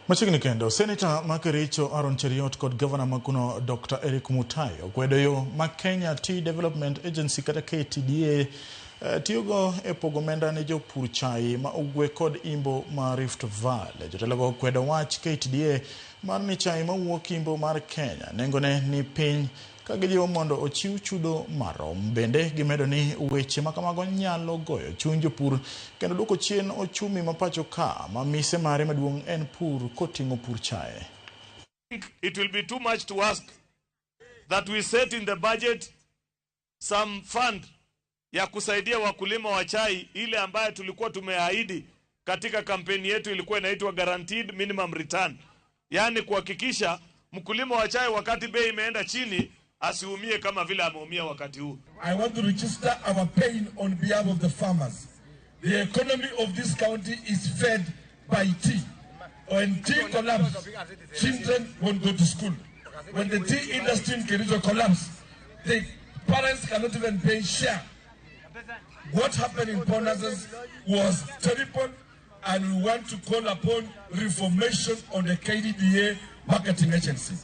Machigni kendo, Senator ma Kericho Aaron Cheriot kod Governor Makuno Dr. Eric Mutayo kwedo yo ma Kenya Tea Development Agency kata KTDA tiyogo e pogo omenda ne jopur chai ma ugwe kod imbo ma Rift Valley. Jotelo kwedo wach KTDA mar ni chai ma wuok imbo mar Kenya nengone ni piny ka gijiwo mondo ochiw chudo marom. Bende gimedo ni weche ma kamago nyalo goyo chuny jopur kendo duoko chien ochumi ma pacho ka ma mise mare maduong' en pur koting'o pur chai. It will be too much to ask that we set in the budget some fund ya kusaidia wakulima wa chai, ile ambayo tulikuwa tumeahidi katika kampeni yetu ilikuwa inaitwa guaranteed minimum return. Yani kuhakikisha mkulima wa chai wakati bei imeenda chini asiumie kama vile ameumia wakati huu. I want to register our pain on behalf of the farmers. The economy of this county is fed by tea. When tea collapses, children won't go to school. When the tea industry in Kericho collapses, the parents cannot even pay share. What happened in Ponazas was terrible, and we want to call upon reformation on the KTDA marketing agency.